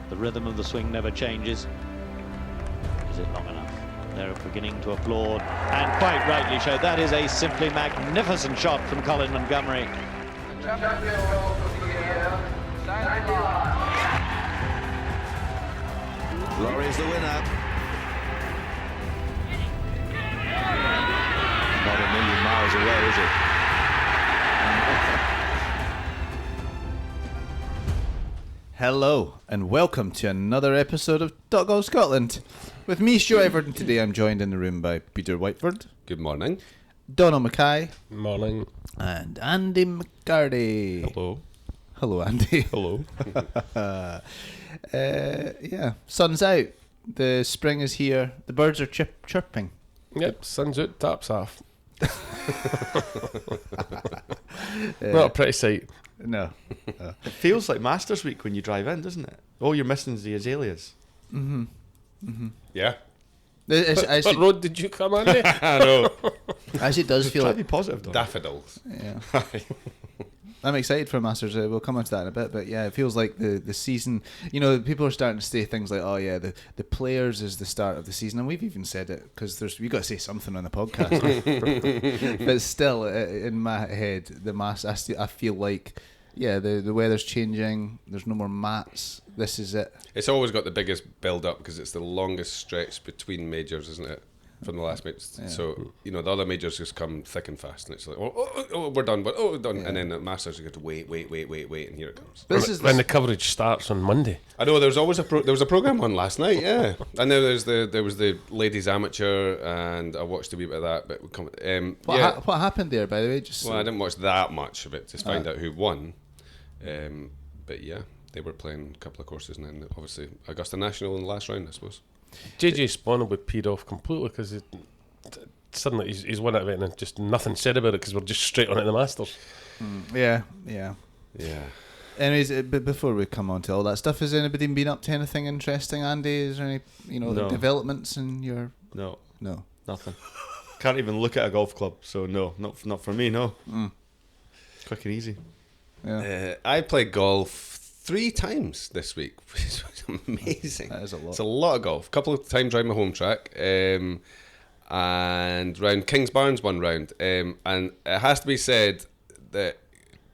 The rhythm of the swing never changes. Is it long enough? They're beginning to applaud, and quite rightly so. That is a simply magnificent shot from Colin Montgomery. Laurie's the winner. Not a million miles away, is it? Hello and welcome to another episode of Talk Golf Scotland. With me, Stuart Everton. Today I'm joined in the room by Peter Whiteford. Good morning. Donald Mackay. Morning. And Andy McCarty. Hello. Hello, Andy. Hello. Yeah, sun's out. The spring is here. The birds are chirping. Yep, sun's out, taps off. Not a pretty sight. No. It feels like Masters Week when you drive in, doesn't it? All you're missing is the azaleas. Mm-hmm. Mm-hmm. Yeah. What road did you come on? I know. Actually, it does feel Try like to be positive, though. Daffodils. Yeah. I'm excited for Masters. We'll come on to that in a bit, but yeah, it feels like the season. You know, people are starting to say things like, "Oh yeah, the players is the start of the season," and we've even said it because we got to say something on the podcast. But still, in my head, the Masters. I feel like, yeah, the weather's changing. There's no more mats. This is it. It's always got the biggest build up because it's the longest stretch between majors, isn't it? From the last major. Yeah. So, you know, the other majors just come thick and fast, and it's like, oh we're done, but we're done. Yeah. And then at Masters, you get to wait, and here it comes. This is When the coverage starts on Monday. I know there was always there was a program on last night, yeah. And then there was the ladies amateur, and I watched a wee bit of that. But what happened there, by the way? Just well, I didn't watch that much of it to find out who won. But yeah, they were playing a couple of courses, and then obviously Augusta National in the last round, I suppose. JJ Spawn would peed off completely because suddenly he's won out of it and just nothing said about it because we're just straight on at the Masters. Yeah. Anyways, but before we come on to all that stuff, has anybody been up to anything interesting, Andy? Is there any No. developments in your... No, nothing. Can't even look at a golf club, so no, not for me, no. Quick and easy. Yeah. I played golf 3 times this week, which was amazing. That is a lot. It's a lot of golf. A couple of times around my home track, and round Kingsbarns one round. And it has to be said that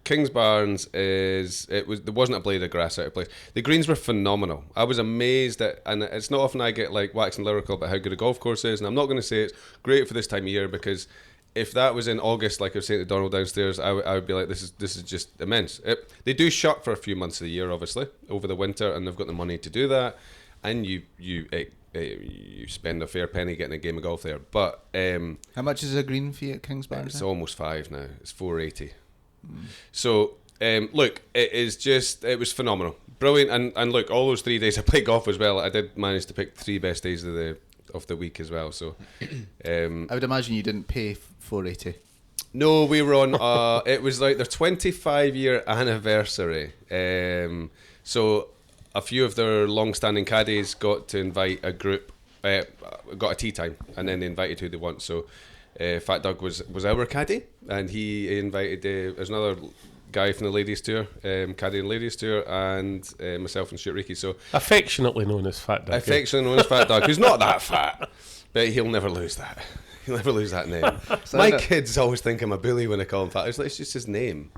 Kingsbarns there wasn't a blade of grass out of place. The greens were phenomenal. I was amazed at, and it's not often I get like waxing lyrical about how good a golf course is, and I'm not going to say it's great for this time of year because if that was in August, like I was saying to Donald downstairs, I would be like, this is just immense. They do shut for a few months of the year, obviously, over the winter, and they've got the money to do that. And you spend a fair penny getting a game of golf there. But How much is a green fee at Kingsbarns? it's almost 5 now. It's $4.80. So look, it was phenomenal, brilliant. And look, all those 3 days I played golf as well. I did manage to pick 3 best days of the week as well. So I would imagine you didn't pay $4.80. no, we were on it was like their 25-year anniversary, so a few of their long-standing caddies got to invite a group, got a tea time, and then they invited who they want. So Fat Doug was our caddy, and he invited there's another guy from the ladies tour, caddying ladies tour, and myself and Stuart Reekie. So Affectionately known as Fat Doug. affectionately known as Fat Doug, who's not that fat, but he'll never lose that. He'll never lose that name. My kids always think I'm a bully when I call him fat. It's like, it's just his name.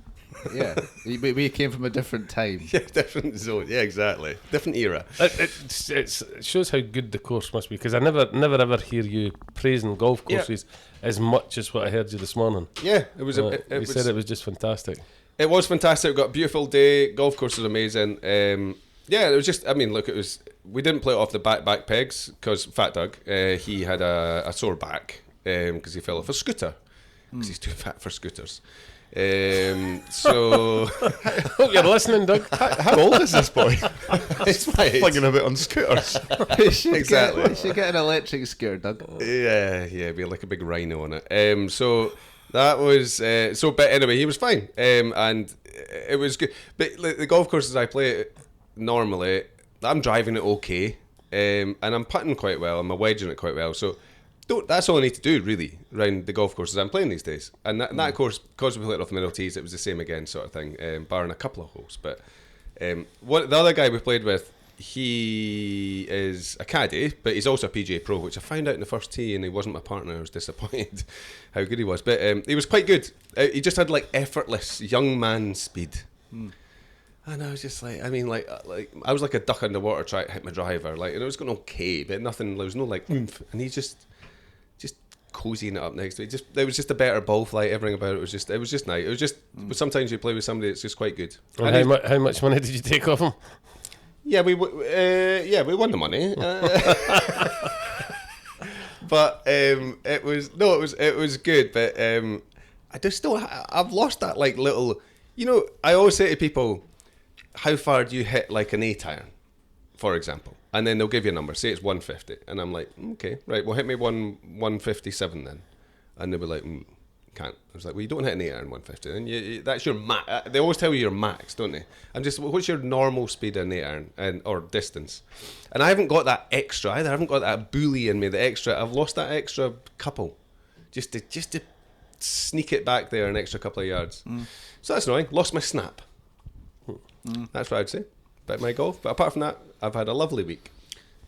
Yeah. We came from a different time. Yeah, different zone. Yeah, exactly. Different era. It shows how good the course must be because I never ever hear you praising golf courses as much as what I heard you this morning. Yeah, it was. You said it was just fantastic. It was fantastic. We got a beautiful day. Golf course was amazing. Yeah, it was just. I mean, look, it was. We didn't play it off the back pegs because Fat Doug, he had a sore back because he fell off a scooter because he's too fat for scooters. So Hope you're listening, Doug. How old is this boy? it's fine. Flinging a bit on scooters. You should Exactly. get an electric scooter, Doug. Yeah, be like a big rhino on it. So that was but anyway, he was fine, and it was good. But like, the golf courses I play normally, I'm driving it okay, and I'm putting quite well, and I'm wedging it quite well. So that's all I need to do really around the golf courses I'm playing these days. And that course, because we played it off the middle tees, it was the same again, sort of thing, barring a couple of holes. But the other guy we played with, he is a caddy, but he's also a PGA Pro, which I found out in the first tee, and he wasn't my partner. I was disappointed how good he was, but he was quite good. He just had like effortless young man speed. And I was just like, I mean, like I was like a duck underwater trying to hit my driver, like, and it was going okay, but nothing. There was no like oomph, and he's just cozying it up next to me. It was just a better ball flight. Everything about it was just nice. It was just sometimes you play with somebody that's just quite good. And how much money did you take off him? Yeah, we won the money. But it was good. But I've lost that like little. You know, I always say to people, how far do you hit like an 8 iron, for example? And then they'll give you a number. Say it's 150, and I'm like, okay, right. Well, hit me 157 then, and they'll be like, can't. I was like, well, you don't hit an 8 iron 150. Then that's your max. They always tell you your max, don't they? I'm just, what's your normal speed in 8 iron or distance? And I haven't got that extra either. I haven't got that bully in me. The extra. I've lost that extra couple, just to sneak it back there an extra couple of yards. So that's annoying. Lost my snap. That's what I'd say about my golf. But apart from that, I've had a lovely week.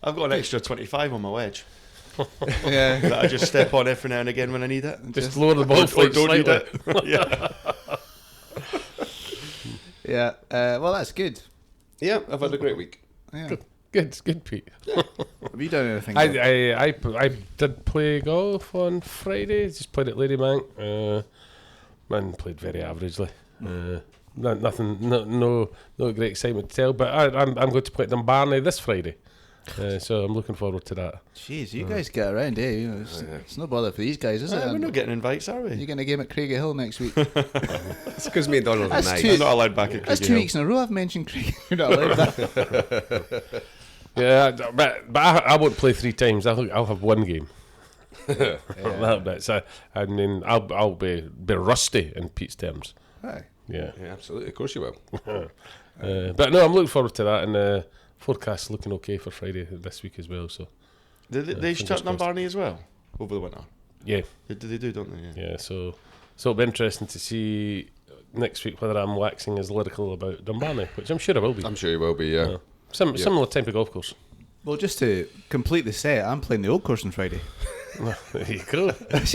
I've got an extra 25 on my wedge. Yeah. That I just step on every now and again when I need it. Just lower the ball flight don't need slightly. it. Yeah. Yeah. Well, that's good. Yeah, I've had a great week. Yeah. Good, Pete. Have you done anything? I did play golf on Friday. Just played at Ladybank. Man, played very averagely. Nothing, no great excitement to tell. But I'm going to play at Dumbarnie this Friday, so I'm looking forward to that. Jeez, you guys get around, eh? You know, it's no bother for these guys, is it? We're not getting invites, are we? You're getting a game at Craigie next week. It's because me and Donald are That's nice. two- I'm not allowed back at That's Craigie 2 Hill. weeks in a row I've mentioned Craigie. You're not allowed that. Yeah, but I won't play 3 times. I'll have one game. That bit. So I mean, I'll be rusty in Pete's terms. Aye. Yeah. Yeah, absolutely. Of course you will. But no, I'm looking forward to that, and forecast looking okay for Friday this week as well. So They fingers shut crossed. Dumbarnie as well over the winter. yeah, They do, don't they? Yeah. yeah. So it'll be interesting to see next week whether I'm waxing as lyrical about Dumbarnie, which I'm sure I will be. I'm sure you will be, yeah. Similar type of golf course. Well, just to complete the set, I'm playing the old course on Friday. There you go. That's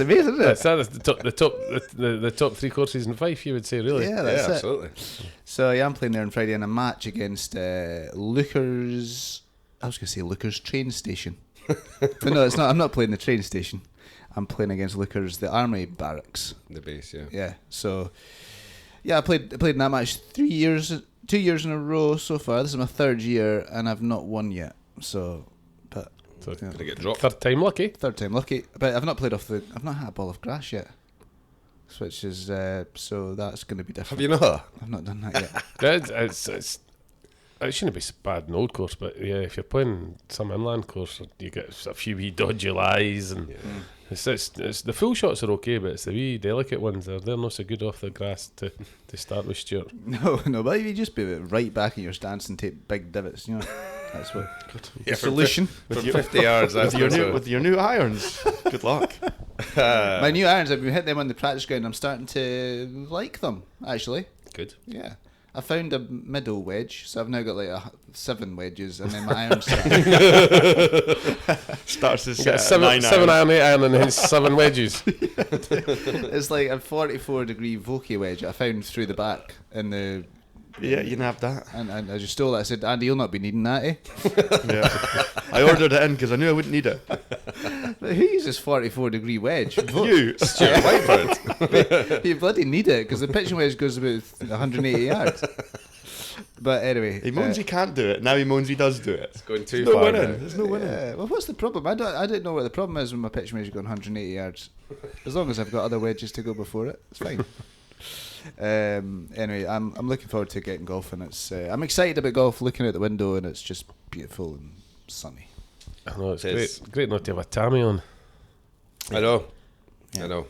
amazing, isn't it? That's the top 3 courses in Fife, you would say, really. Yeah, that's it. Absolutely. So yeah, I'm playing there on Friday in a match against Lookers. I was going to say Lookers train station, but no, it's not. I'm not playing the train station. I'm playing against Lookers, the army barracks. The base, yeah. Yeah. So yeah, I played in that match 2 years in a row so far. This is my 3rd year, and I've not won yet. So, but So yeah. Gonna get dropped. Third time lucky. 3rd time lucky. But I've not played I've not had a ball of grass yet. Which is so that's going to be different. Have you not? I've not done that yet. It shouldn't be so bad in old course, but yeah, if you're playing some inland course, you get a few wee dodgy lies, and it's the full shots are okay, but it's the wee delicate ones they're not so good off the grass to start with, Stuart. No, but you just be right back in your stance and take big divots, you know. That's what Yeah, the solution. For 50 yards, that's With your new irons. Good luck. My new irons, I've been hitting them on the practice ground. I'm starting to like them, actually. good. Yeah. I found a middle wedge, so I've now got like 7 wedges, and then my iron Starts to You set got at 7 iron, 8 iron, and then 7 wedges. It's like a 44-degree Vokey wedge I found through the back in the. Yeah, you can have that. And I just stole that. I said, Andy, you'll not be needing that, eh? Yeah. I ordered it in because I knew I wouldn't need it. But who uses 44-degree wedge? You. Stuart Whiteford. You bloody need it because the pitching wedge goes about 180 yards. But anyway, He moans he can't do it. Now he moans he does do it. Going too There's no far winning. now. There's no winning. yeah. Well, what's the problem? I don't know what the problem is when my pitching wedge is going 180 yards. As long as I've got other wedges to go before it, it's fine. Anyway, I'm looking forward to getting golfing. It's I'm excited about golf. Looking out the window and it's just beautiful and sunny. I know, it's It is. great not to have a Tammy on. I know. Yeah. I know.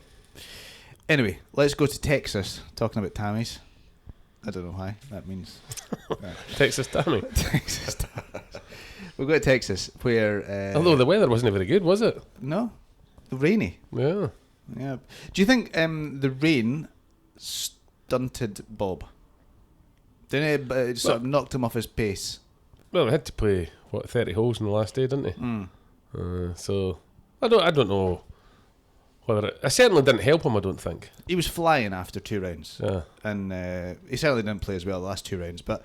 Anyway, let's go to Texas. Talking about Tammys. I don't know why that means. Texas Tammy. Texas. We'll go to Texas, where Although the weather wasn't very good, was it? no, rainy. Yeah. Yeah. Do you think the rain stunted Bob? Didn't it sort of knocked him off his pace? Well, they had to play 30 holes in the last day, didn't they? So I don't know whether it certainly didn't help him. I don't think He was flying after 2 rounds, Yeah. and he certainly didn't play as well the last 2 rounds. But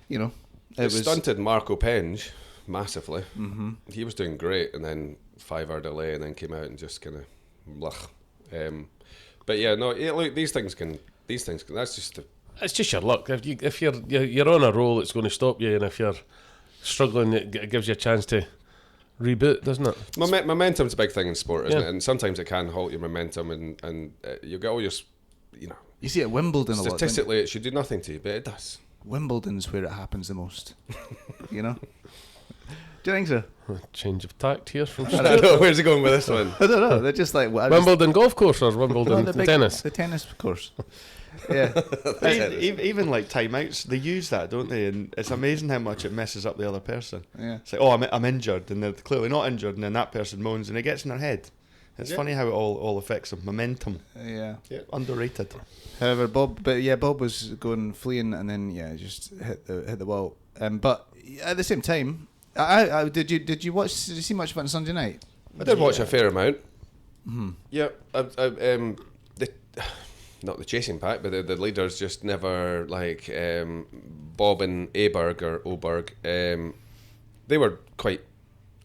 it was stunted Marco Penge massively. Mm-hmm. He was doing great, and then 5-hour delay, and then came out and just kind of but yeah, no. Look, these things can. That's just. it's just your luck. If you're on a roll, it's going to stop you, and if you're struggling, it gives you a chance to reboot, doesn't it? Momentum's a big thing in sport, isn't Yeah. it? And sometimes it can halt your momentum, and you get all your, you see it at Wimbledon a lot. statistically it should do nothing to you, but it does. Wimbledon's where it happens the most. Do you think so? Change of tact here from I don't know, where's he going with this one? I don't know. They're just like Wimbledon golf course or Wimbledon tennis. The tennis course. Yeah. Even like timeouts, they use that, don't they? And it's amazing how much it messes up the other person. Yeah. It's like, oh, I'm injured, and they're clearly not injured, and then that person moans, and it gets in their head. It's funny how it all affects them. Momentum. Yeah. Underrated. However, Bob was going fleeing, and then just hit the wall. But at the same time, did you see much of it on Sunday night? I did watch a fair amount. Yeah, not the chasing pack, but the leaders just never, like Bob and Aberg or Oberg. They were quite,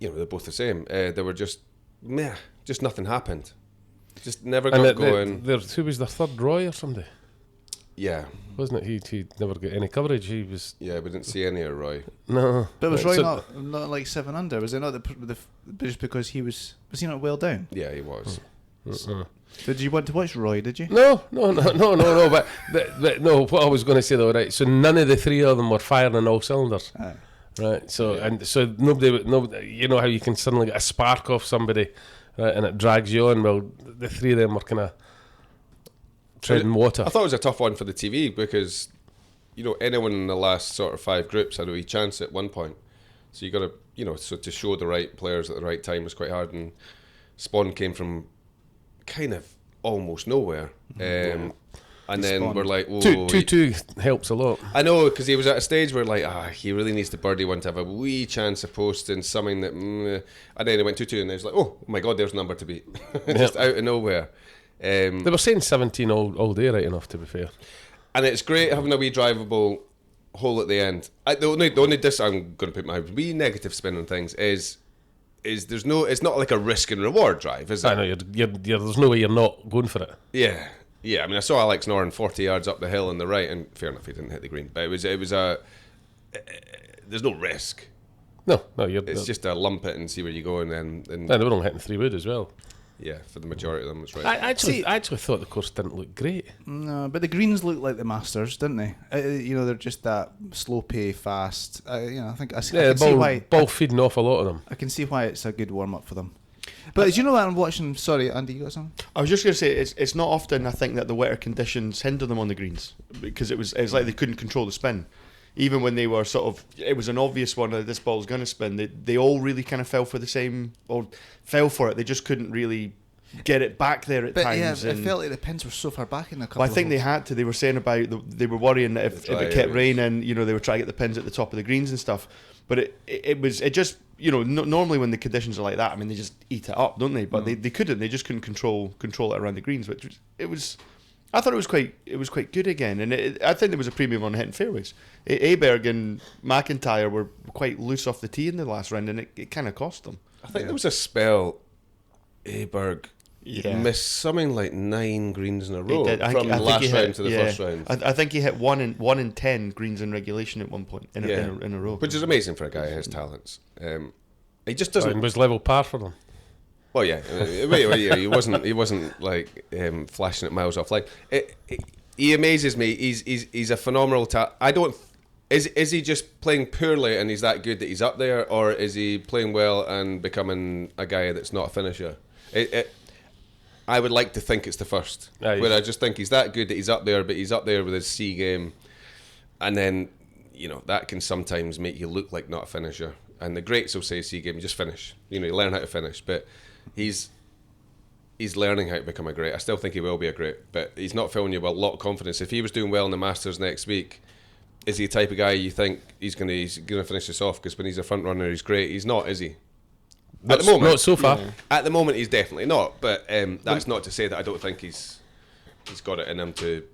they're both the same. They were just nothing happened. Just never got going. Who was their third, Roy or somebody? Yeah, Wasn't it? He never got any coverage. He was we didn't see any of Roy. no. But was Roy So- not like 7 under? Was it not just because he was he not well down? Yeah, he was. Did you want to watch Roy? Did you? No. But no. What I was going to say though, right? So none of the 3 of them were firing on all cylinders, Aye. right? So nobody. You know how you can suddenly get a spark off somebody, right? And it drags you on. Well, the 3 of them were kind of treading water. I thought it was a tough one for the TV because, anyone in the last sort of 5 groups had a wee chance at one point. So you got to, so to show the right players at the right time was quite hard. And Spawn came from kind of almost nowhere. And then Spawn. we're like, whoa. 2-2 helps a lot. I know, because he was at a stage where he really needs to birdie one to have a wee chance of posting something that, and then he went 2-2 and he was like, oh my God, there's a number to beat. Just out of nowhere. They were saying 17 all day, right enough, to be fair. And it's great having a wee drivable hole at the end. The only I'm going to put my wee negative spin on things is it's not like a risk and reward drive, is it? I know there's no way you're not going for it. Yeah. I mean, I saw Alex Noren 40 yards up the hill on the right, and fair enough, he didn't hit the green, but it was there's no risk. No, It's just a lump it and see where you go, and then they were only hitting 3 wood as well. yeah, for the majority of them, it's right. I actually thought the course didn't look great. No, but the greens look like the Masters, didn't they? They're just that slow pay, fast. I think I can see why. Ball feeding off a lot of them. I can see why it's a good warm up for them. But do you know what I'm watching? Sorry, Andy, you got something? I was just going to say it's not often I think that the wetter conditions hinder them on the greens because it was like they couldn't control the spin. Even when they were it was an obvious one that this ball's going to spin. They all really kind of fell for it. They just couldn't really get it back there at times. Yeah, it felt like the pins were so far back in a couple. Well, I think they had to. They were saying about they were worrying that if it kept raining, they were trying to get the pins at the top of the greens and stuff. But it just normally when the conditions are like that, I mean they just eat it up, don't they? But they couldn't. They just couldn't control it around the greens, which was. I thought it was quite good again, and I think there was a premium on hitting fairways. Aberg and McIntyre were quite loose off the tee in the last round, and it kind of cost them. I think there was a spell Aberg missed something like 9 greens in a row from the last round to the first round. I think he hit 1 in 10 greens in regulation at one point in a row, which is amazing for a guy of his talents. He just doesn't. It was level par for them. Well, yeah, he wasn't like flashing at miles off line. He amazes me. He's a phenomenal talent. I don't. Is he just playing poorly and he's that good that he's up there, or is he playing well and becoming a guy that's not a finisher? I would like to think it's the first, where I just think he's that good that he's up there, but he's up there with his C game, and then that can sometimes make you look like not a finisher. And the greats will say C game, just finish. You learn how to finish, but he's learning how to become a great. I still think he will be a great, but he's not filling you with a lot of confidence. If he was doing well in the Masters next week, is he the type of guy you think he's gonna finish this off? Because when he's a front runner, he's great. He's not, is he? At the moment, not so far. Yeah. At the moment, he's definitely not. But that's not to say that I don't think he's got it in him to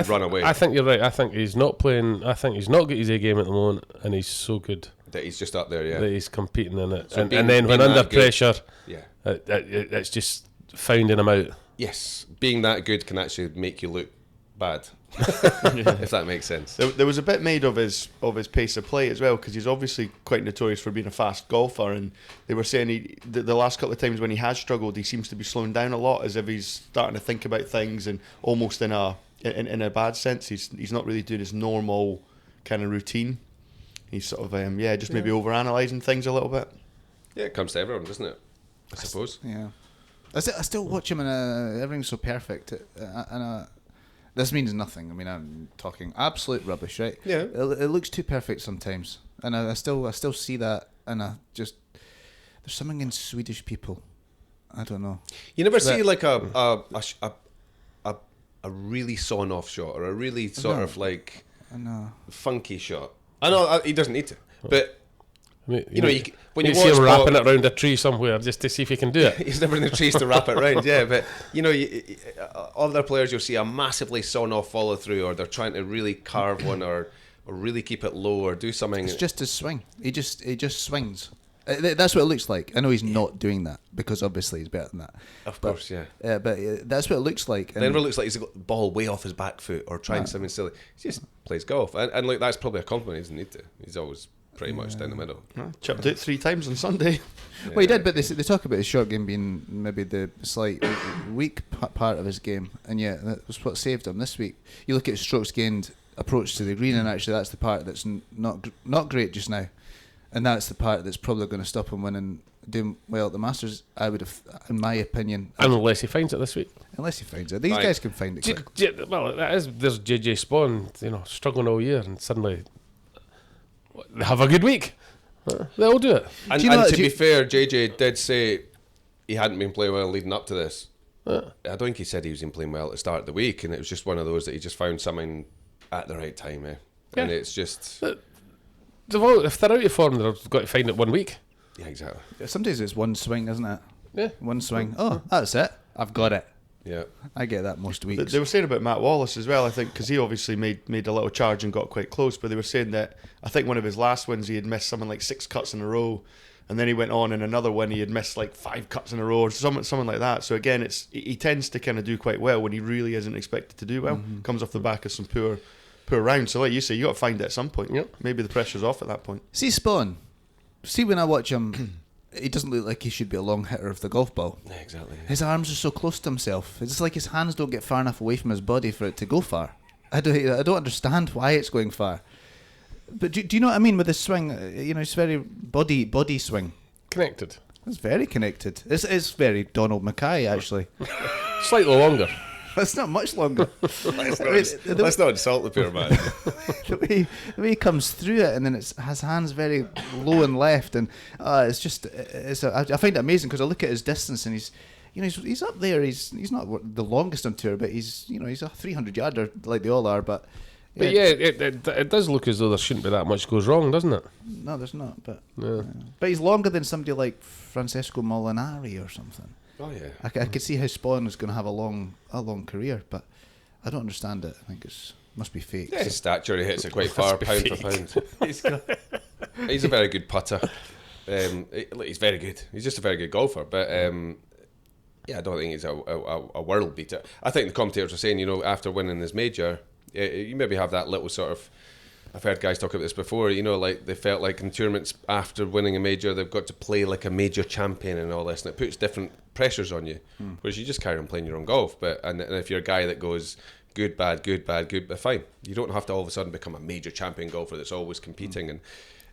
run away. I think you're right. I think he's not playing. I think he's not got his A game at the moment, and he's so good that he's just up there. Yeah, that he's competing in it. So and then when under pressure, yeah, it's just finding him out. Yes, being that good can actually make you look bad. If that makes sense. There was a bit made of his pace of play as well, because he's obviously quite notorious for being a fast golfer, and they were saying the last couple of times when he has struggled, he seems to be slowing down a lot, as if he's starting to think about things, and almost in a bad sense, he's not really doing his normal kind of routine. He's sort of maybe overanalyzing things a little bit. Yeah, it comes to everyone, doesn't it? I suppose. Yeah, I still watch him, and everything's so perfect, and this means nothing. I mean, I'm talking absolute rubbish, right? Yeah. It looks too perfect sometimes, and I still see that, and there's something in Swedish people. I don't know. You never see like a really sawn off shot, or a really sort of like funky shot. I know he doesn't need to, but when you see watch him wrapping it around a tree somewhere just to see if he can do it. He's never in the trees to wrap it round, yeah. But other players, you'll see a massively sawn off follow through, or they're trying to really carve one, or really keep it low, or do something. It's just his swing. He just swings. That's what it looks like. I know he's not doing that, because obviously he's better than that. Of course, yeah. But that's what it looks like. It never looks like he's got the ball way off his back foot or trying something silly. He just plays golf, and like that's probably a compliment. He doesn't need to. He's always pretty much down the middle. Chipped it 3 times on Sunday. Well, he did, but they talk about his short game being maybe the slight weak part of his game, and yeah, that was what saved him this week. You look at his strokes gained approach to the green, and actually that's the part that's not great just now, and that's the part that's probably going to stop him doing well at the Masters. I would have, in my opinion, unless he finds it this week. Unless he finds it, these guys can find it. Well, there's JJ Spawn, struggling all year, and suddenly they have a good week. They'll do it. And to be fair, JJ did say he hadn't been playing well leading up to this. I don't think he said he was playing well at the start of the week, and it was just one of those that he just found something at the right time. Yeah. And it's just... If they're out of form, they've got to find it 1 week. Yeah, exactly. Some days it's one swing, isn't it? Yeah. One swing. Oh, that's it. I've got it. Yeah. I get that most weeks. They were saying about Matt Wallace as well, I think, because he obviously made a little charge and got quite close, but they were saying that I think one of his last wins he had missed something like 6 cuts in a row, and then he went on in another win he had missed like 5 cuts in a row or something like that. So again, he tends to kind of do quite well when he really isn't expected to do well. Mm-hmm. Comes off the back of some poor rounds. So like you say, you got to find it at some point. Yep. Maybe the pressure's off at that point. See Spawn. See, when I watch him, he doesn't look like he should be a long hitter of the golf ball. Yeah, exactly. Yeah. His arms are so close to himself. It's like his hands don't get far enough away from his body for it to go far. I don't understand why it's going far. But do you know what I mean with his swing? It's very body swing. Connected. It's very connected. It's very Donald Mackay, actually. Slightly longer. It's not much longer. Let's not insult the poor man. the way he comes through it, and then it has hands very low and left, and I find it amazing, because I look at his distance, and he's up there. He's not the longest on tour, but he's a 300 yarder like they all are. But it does look as though there shouldn't be that much goes wrong, doesn't it? No, there's not. But but he's longer than somebody like Francesco Molinari or something. Oh yeah, I could see how Spawn is going to have a long career, but I don't understand it. I think must be fake. Yeah, his stature, he hits it quite far, pound for pound. He's a very good putter. He's very good. He's just a very good golfer. But I don't think he's a world beater. I think the commentators were saying, after winning this major, you maybe have that little sort of. I've heard guys talk about this before, like they felt like in tournaments after winning a major, they've got to play like a major champion and all this, and it puts different pressures on you, whereas you just carry on playing your own golf. And if you're a guy that goes good, bad, fine. You don't have to all of a sudden become a major champion golfer that's always competing, and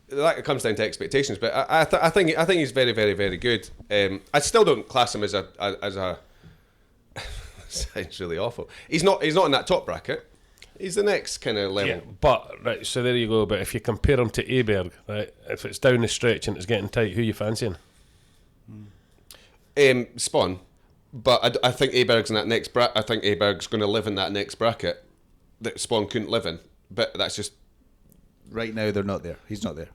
that comes down to expectations. But I think he's very, very, very good. I still don't class him as a sounds really awful. He's not in that top bracket. He's the next kind of level. Yeah, but, right, so there you go. But if you compare him to Aberg, right, if it's down the stretch and it's getting tight, who are you fancying? Spawn. But I think Aberg's in that next bracket. I think Aberg's going to live in that next bracket that Spawn couldn't live in. but that's just Right now, they're not there. He's not there.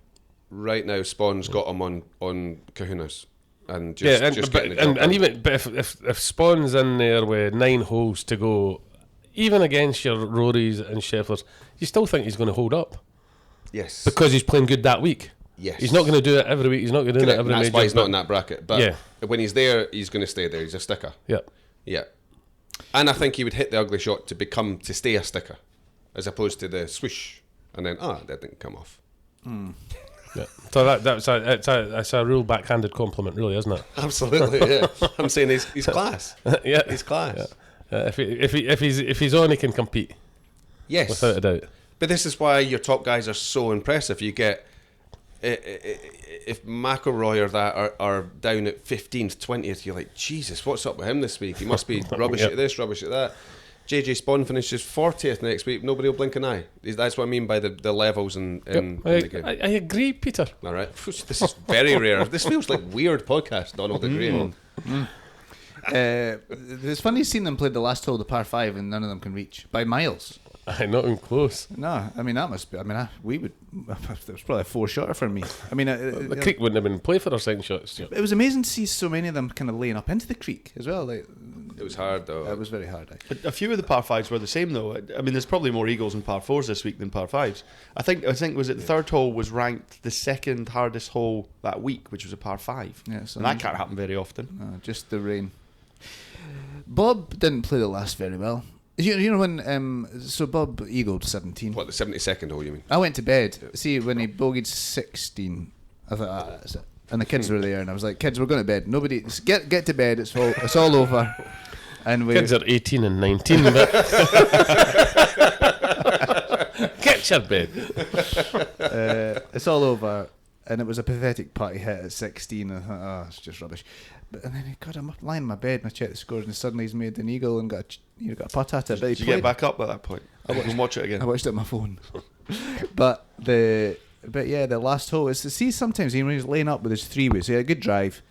right now. Spawn's got him on kahunas, and Yeah, just getting the job and done. even but if Spawn's in there with 9 holes to go, even against your Rorys and Schefflers, you still think he's going to hold up yes, because he's playing good that week. yes, He's not going to do it every week. He's not going to do it Correct, every and that's major. why he's not but- in that bracket. But Yeah. when he's there, he's going to stay there. He's a sticker. Yeah. Yeah, and I think he would hit the ugly shot to stay a sticker, as opposed to the swoosh and then that didn't come off. Yeah. So that's a real backhanded compliment, really, isn't it? Absolutely, yeah. I'm saying he's class. Yeah. He's class. If he's on, he can compete Yes, without a doubt. But this is why your top guys are so impressive. You get if McIlroy or that are down at 15th, 20th, you're like, Jesus, what's up with him this week? He must be rubbish Yep. at this, rubbish at that. JJ Spawn finishes 40th next week. Nobody will blink an eye. That's what I mean by the levels in the game. I agree, Peter. All right, this is very rare. This feels like weird podcast. Donald agreeing. It's funny seeing them play the last hole of the par 5 and none of them can reach by miles. Not even close. No, I mean that must be. I mean, we would. It was probably a 4-shotter for me. I mean, The creek wouldn't have been play for our second shots. it was amazing to see so many of them kind of laying up into the creek as well. Like, It was hard though. it was very hard. A few of the par 5s were the same though. I mean, there's probably more eagles in par 4s this week than par 5s. I think was it the third hole was ranked the second hardest hole that week, which was a par 5. Yeah, so and that can't happen very often. Just the rain. Bob didn't play the last very well. You know when so Bob eagled 17. What, the 72nd hole, you mean? I went to bed. See, when he bogeyed 16, I thought, that's it. And the kids were there, and I was like, "Kids, we're going to bed. Nobody, get to bed. It's all over." And we Kids are 18 and 19, but get your bed. it's all over, and it was a pathetic putt he hit at 16. I thought, oh, it's just rubbish. But and then God, I'm up lying in my bed and I check the scores, and suddenly he's made an eagle and got a putt at it. But he Did you get played. back up at that point? I watched, watch it again. I watched it on my phone. but the last hole is to see sometimes when he's laying up with his 3-wood, so he had a good drive,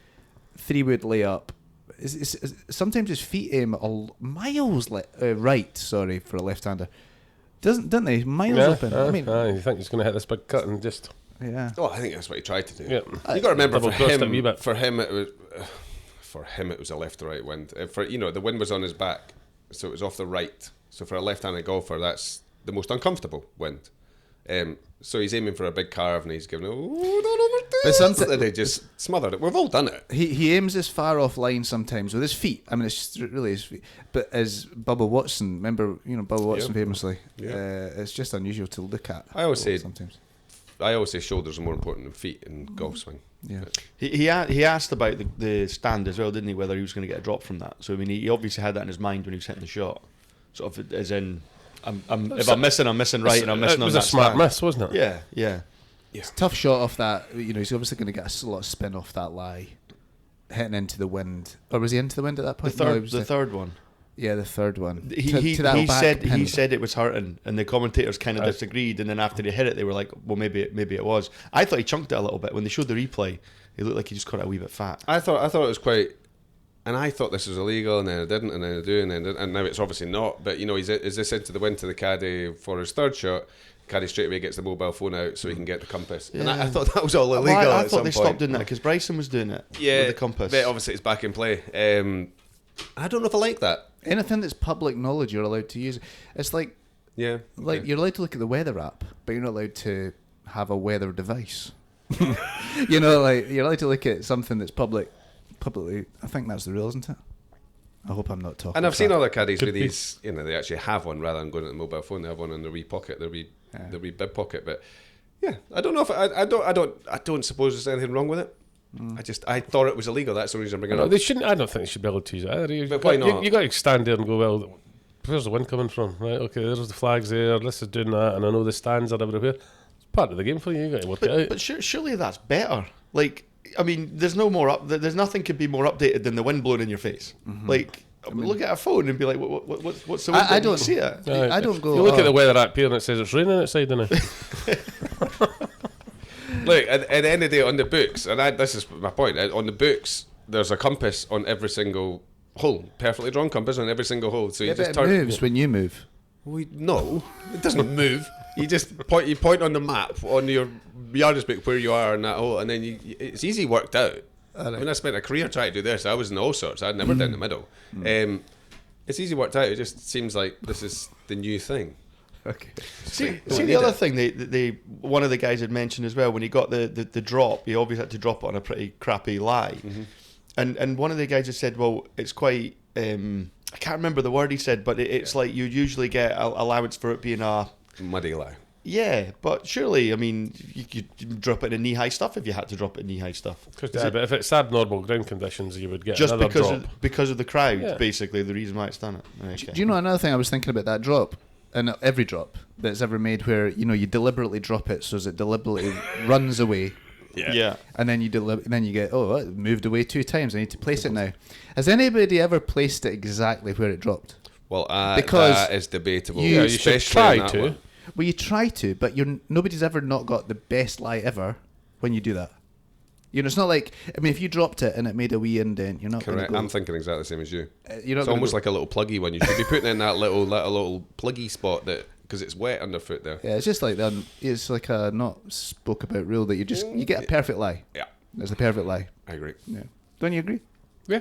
3-wood layup. Sometimes his feet aim miles right. Sorry for a left-hander. Didn't they? Miles open. I mean, you think he's going to hit this big cut and just yeah. Oh, I think that's what he tried to do. Yeah. You got to remember Double crossed it a wee bit. for him it was a left to right wind. The wind was on his back, so it was off the right. So for a left-handed golfer, that's the most uncomfortable wind. So he's aiming for a big carve and he's giving it. But sometimes and they just smothered it. We've all done it. He aims as far off line sometimes with his feet. I mean, it's just really his feet. But as Bubba Watson, remember, Bubba Watson famously, it's just unusual to look at. I always say sometimes. shoulders are more important than feet in golf swing. Yeah. He asked about the stand as well, didn't he? Whether he was going to get a drop from that. So I mean, he obviously had that in his mind when he was hitting the shot. Sort of as in, if I'm missing right, and I'm missing it on was that a smart stand. miss, wasn't it? Yeah. It's a tough shot off that. He's obviously going to get a lot of spin off that lie, hitting into the wind. Or was he into the wind at that The point? third, No, it was the third one. Yeah, the third one. He back pin. said it was hurting, and the commentators kind of disagreed. And then after he hit it, they were like, "Well, maybe it was." I thought he chunked it a little bit when they showed the replay. It looked like he just caught it a wee bit fat. I thought it was quite, and I thought this was illegal, and then I didn't, and then I do, and now it's obviously not. But is this into the wind to the caddy for his third shot? Caddy straight away gets the mobile phone out so he can get the compass. Yeah. And I thought that was all illegal. I thought they stopped doing that because Bryson was doing it. Yeah, with the compass. But obviously it's back in play. I don't know if I like that. Anything that's public knowledge, you're allowed to use. It's like Yeah, you're allowed to look at the weather app, but you're not allowed to have a weather device. You're allowed to look at something that's publicly. I think that's the rule, isn't it? I hope I'm not talking. And I've seen crap. other caddies with these. They actually have one rather than going to the mobile phone. They have one in their wee pocket, their wee bib pocket. But yeah, I don't know if I don't suppose there's anything wrong with it. I thought it was illegal. That's the reason I'm bringing it up. They shouldn't. I don't think they should be able to use it either. But why not? You got to stand there and go, well, where's the wind coming from? Right, okay, there's the flags there. This is doing that, and I know the stands are everywhere. It's part of the game for you. You got to work it out. But surely that's better. Like, I mean, there's no more there's nothing could be more updated than the wind blowing in your face. Like, look at a phone and be like, what's the wind? I don't see it. I don't go. You look at the weather app here and it says it's raining outside, doesn't it? Look, at the end of the day, on the books, and this is my point. On the books, there's a compass on every single hole, perfectly drawn compass on every single hole. So you Yeah, just but it turn. moves when you move. No, it doesn't move. You just point on the map on your yardage book where you are in that hole, and then it's easy worked out. I mean, I spent a career trying to do this. I was in all sorts. I'd never done the middle. It's easy worked out. It just seems like this is the new thing. Okay. See the other thing they one of the guys had mentioned as well, when he got the drop, he obviously had to drop it on a pretty crappy lie. And one of the guys had said, well, it's quite I can't remember the word he said, but it's like you usually get allowance for it being a muddy lie. Yeah, but surely, I mean, you could drop it in knee-high stuff if you had to drop it in knee-high stuff. But if it's abnormal ground conditions, you would get just another drop. Because of the crowd, basically, the reason why it's done it. Okay. Do you know another thing I was thinking about that drop? And every drop that's ever made where, you deliberately drop it so as it deliberately runs away. Yeah. And then you get, it moved away 2 times. I need to place it now. Has anybody ever placed it exactly where it dropped? Well, because that is debatable. you should try to. One. Well, you try to, but nobody's ever not got the best lie ever when you do that. It's not like, I mean, if you dropped it and it made a wee indent, you're not going to go... I'm thinking exactly the same as you. It's almost like a little pluggy one. You should be putting in that little pluggy spot because it's wet underfoot there. Yeah, it's just like it's like a not spoke about rule that you get a perfect lie. Yeah. It's a perfect lie. I agree. Yeah. Don't you agree? Yeah.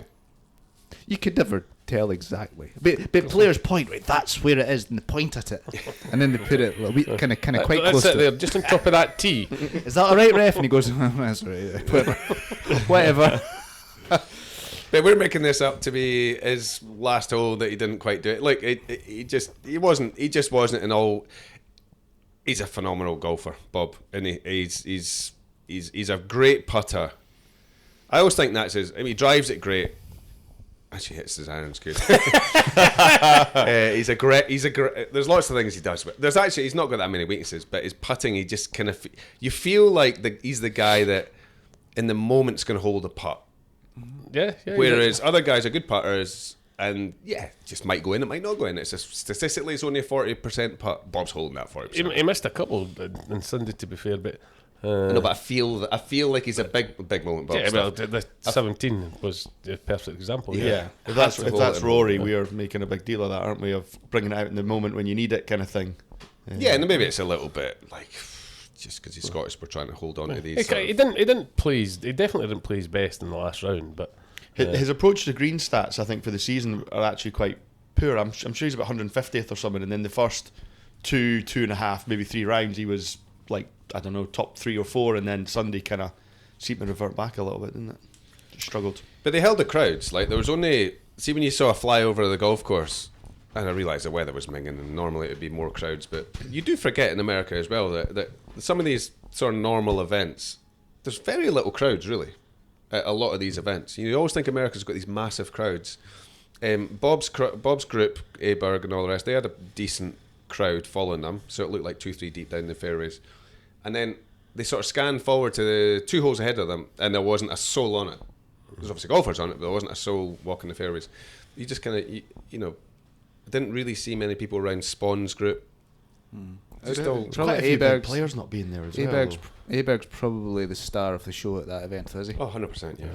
You could never tell exactly. But players point, right, that's where it is, and they point at it. And then they put it kind of quite close to there, it. just on top of that tee. Is that all right, ref? And he goes, that's right. Whatever. But we're making this up to be his last hole that he didn't quite do it. Like he just wasn't in all. He's a phenomenal golfer, Bob, and he's a great putter. I always think that's his. I mean, he drives it great. Actually, hits his irons good. He's a great. There's lots of things he does, but he's not got that many weaknesses. But his putting, he just kind of. You feel like he's the guy that, in the moment's going to hold a putt. Yeah. Whereas other guys are good putters, and just might go in, it might not go in. Statistically, it's only a 40% putt. Bob's holding that 40%. He missed a couple on Sunday, to be fair, but. No, but I feel like he's a big moment. Bob. Yeah, well, the 17 was a perfect example. Yeah, if that's Rory, we are making a big deal of that, aren't we? Of bringing it out in the moment when you need it, kind of thing. Yeah, and maybe it's a little bit like just because he's Scottish, we're trying to hold on to these. He definitely didn't play his best in the last round, but his approach to green stats, I think, for the season are actually quite poor. I'm sure he's about 150th or something, and then the first 2.5, maybe 3 rounds, he was like, I don't know, top 3 or 4, and then Sunday kind of seemed to revert back a little bit, didn't it? Just struggled. But they held the crowds. Like, there was only... See, when you saw a fly over the golf course, and I realised the weather was minging, and normally it would be more crowds, but you do forget in America as well that some of these sort of normal events, there's very little crowds, really, at a lot of these events. You always think America's got these massive crowds. Bob's group, Aberg and all the rest, they had a decent crowd following them, so it looked like 2-3 deep down the fairways. And then they sort of scanned forward to the 2 holes ahead of them, and there wasn't a soul on it. There's obviously golfers on it, but there wasn't a soul walking the fairways. You just kind of, didn't really see many people around Spawn's group. Probably a few big players not being there as well. Aberg's probably the star of the show at that event, is he? Oh, 100%, yeah.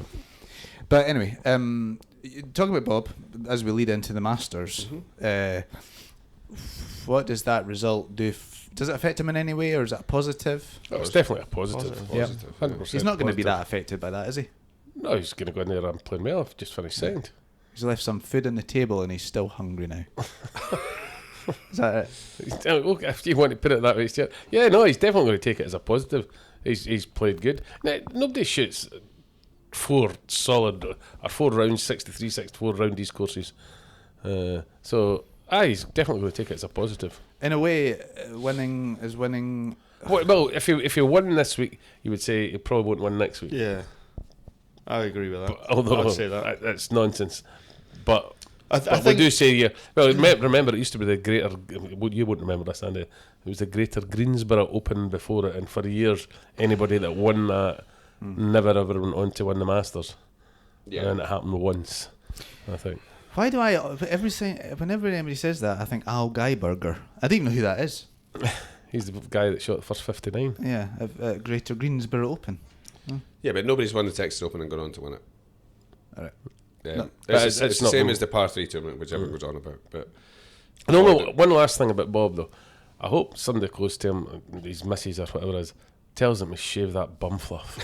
But anyway, talking about Bob, as we lead into the Masters, what does that result do? Does it affect him in any way, or is it a positive? Oh, it's definitely a positive. Yeah. 100% He's not going to be that affected by that, is he? No, he's going to go in there and play well. I've just finished second. He's left some food on the table and he's still hungry now. Is that it? If you want to put it that way, Stuart. Yeah, no, he's definitely going to take it as a positive. He's played good. Now, nobody shoots 4 rounds, 63, 64 round these courses. So, he's definitely going to take it as a positive. In a way, winning is winning. Well, if you won this week, you would say you probably won't win next week. Yeah, I agree with that. Although I'd say that it's nonsense. But I think we do say remember it used to be the greater. You wouldn't remember this, Andy. It was the Greater Greensboro Open before it, and for years anybody that won that never ever went on to win the Masters. Yeah, and it happened once, I think. Why do whenever anybody says that, I think Al Geiberger. I don't even know who that is. He's the guy that shot the first 59. Yeah, at Greater Greensboro Open. Yeah, but nobody's won the Texas Open and gone on to win it. All right. Yeah. No. It's the same as the par 3 tournament, which everyone goes on about. But And only one last thing about Bob though. I hope somebody close to him, his missus or whatever it is, tells him to shave that bum fluff.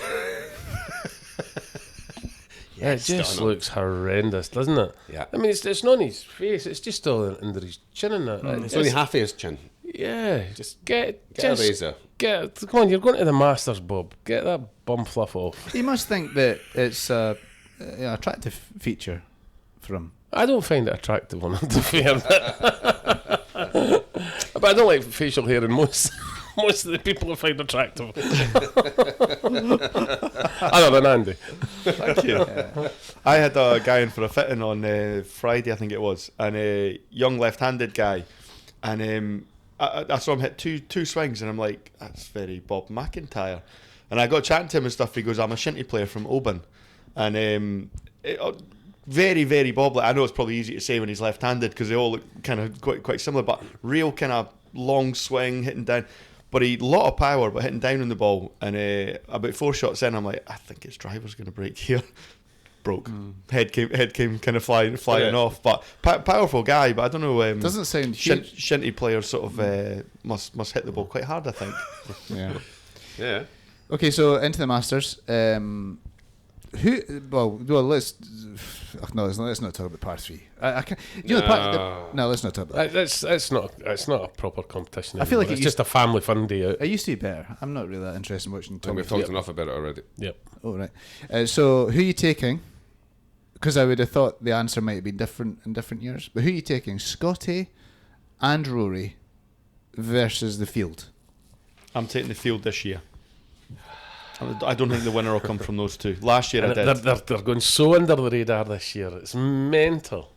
It just looks horrendous, doesn't it? Yeah. I mean, it's not on his face. It's just all under his chin and that. It's only half of his chin. Yeah, Just get a razor. Come on, you're going to the Masters, Bob. Get that bum fluff off. He must think that it's a attractive feature for him. I don't find it attractive on to be fair. But I don't like facial hair in most of the people I find attractive. Other than Andy. Thank you. I had a guy in for a fitting on Friday, I think it was, and a young left-handed guy, and I saw him hit two swings, and I'm like, that's very Bob McIntyre. And I got chatting to him and stuff. He goes, I'm a shinty player from Oban, and very, very Bob. I know it's probably easy to say when he's left-handed because they all look kind of quite similar, but real kind of long swing, hitting down. But he lot of power, but hitting down on the ball. And about 4 shots in, I'm like, I think his driver's going to break here. Broke. Head came kind of flying off. But powerful guy. But I don't know. Doesn't sound huge. Shinty players sort of must hit the ball quite hard, I think. Yeah. Yeah. Okay, so into the Masters. Let's not talk about par 3. I can't. No, let's not talk about that. It's not a proper competition. I feel like it's it just a family fun day out. It used to be better. I'm not really that interested in watching. I think we've talked enough about it already. Yep. Oh right. So who are you taking? Because I would have thought the answer might have been different in different years. But who are you taking? Scotty and Rory versus the field. I'm taking the field this year. I don't think the winner will come from those two. Last year I did. They're going so under the radar this year. It's mental.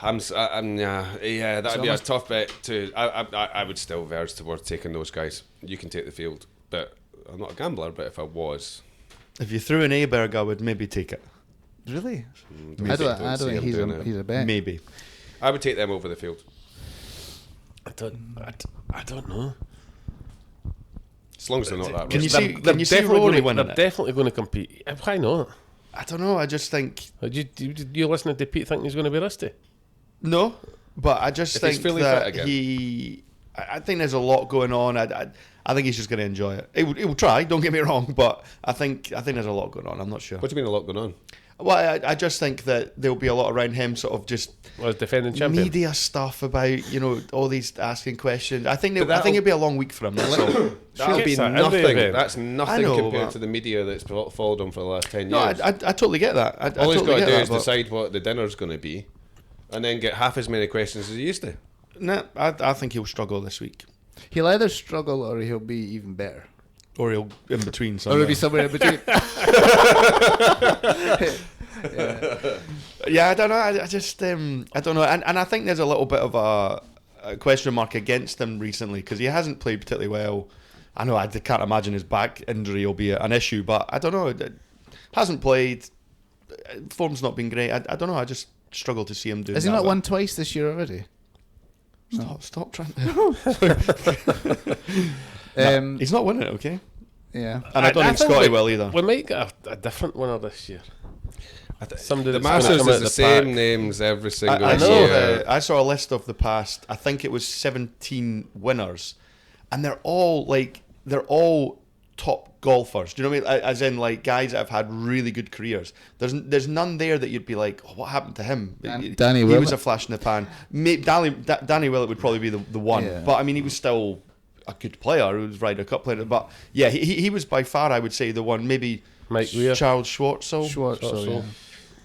That'd be a tough bet too. I would still verge towards taking those guys. You can take the field, but I'm not a gambler. But if I was, if you threw an Aberg, I would maybe take it. Really? I don't think he's a bet. Maybe. I would take them over the field. I don't know. As long as they're not that. Can risky. you see Rory winning They're it? definitely going to compete. Why not? I don't know. I just think You listening to Pete thinking he's going to be rusty? no, but I just If he's think fully fit that again. I think there's a lot going on. I think he's just going to enjoy it. He will try. Don't get me wrong, but I think there's a lot going on. I'm not sure. What do you mean a lot going on? Well, I just think that there'll be a lot around him, sort of just Was defending champion. media stuff about all these asking questions. I think it'll be a long week for him. That's all. That'll be Gets that nothing. every event. That's nothing know, compared but- to the media that's followed him for the last 10 No, years. I totally get that. I All he's totally got to get do that, is but- decide what the dinner's going to be, and then get half as many questions as he used to. Nah, I think he'll struggle this week, He'll either struggle or he'll be even better. or he'll in between. Or Somewhere. he'll be somewhere in between. Yeah, I don't know. I just I don't know, and I think there's a little bit of a question mark against him recently because he hasn't played particularly well. I know I can't imagine his back injury will be an issue, but I don't know. Hasn't played. Form's not been great. I don't know. I just struggle to see him doing. Has he that, not but- won twice this year already? Stop trying to. He's not winning it, okay? Yeah. And I don't think Scotty will either. We might get a different winner this year. Somebody The that's gonna Masters come out is the the same pack. names every single I year. I saw a list of the past. I think it was 17 winners, and they're all top golfers. Do you know what I mean? As in, like, guys that have had really good careers. There's none there that you'd be like, oh, what happened to him? Danny he Willett. was a flash in the pan. Danny Willett would probably be the one, Yeah. but I mean, he was still a good player. He was Ryder Cup player, but yeah, he was by far, I would say, the one. Maybe Mike Weir. Charles Schwartzel. Schwartzel, yeah.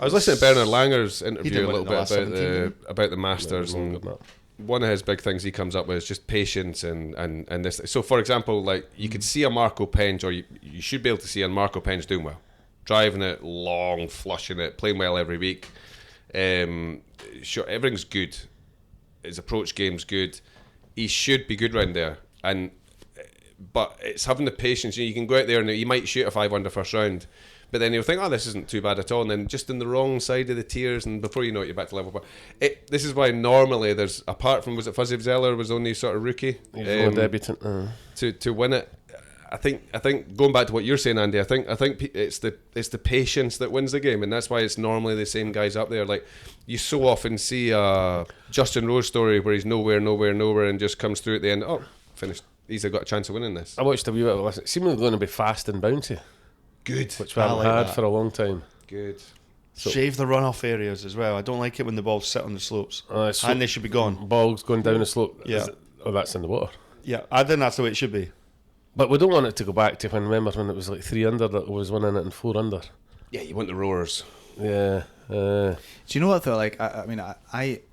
I was listening to Bernard Langer's He interview didn't a win little it bit the last 17, about the Masters, Yeah, and no. one of his big things he comes up with is just patience and this. So, for example, like you could see a Marco Penge, or you should be able to see a Marco Penge doing well, driving it long, flushing it, playing well every week. Sure, everything's good. His approach game's good. He should be good round there, but it's having the patience. You can go out there and you might shoot a 5 under first round, but then you'll think, oh, this isn't too bad at all, and then just in the wrong side of the tiers, and before you know it, you're back to level. But this is why normally there's, apart from, was it Fuzzy Zeller was only sort of rookie He's a debutant. to win it. I think going back to what you're saying, Andy, I think it's the patience that wins the game, and that's why it's normally the same guys up there. Like, you so often see a Justin Rose story where he's nowhere, and just comes through at the end. Oh, finished. He's got a chance of winning this. I watched a wee bit of it. It's seemingly going to be fast and bouncy. Good. Which we haven't had for a long time. Good. So, shave the runoff areas as well. I don't like it when the balls sit on the slopes. And they should be gone. Balls going down the slope. Yeah. That's in the water. Yeah, I think that's the way it should be. But we don't want it to go back to remember when it was like 3 under that was winning it and 4 under. Yeah, you want the roars. Yeah. Do you know what though? Like, I mean,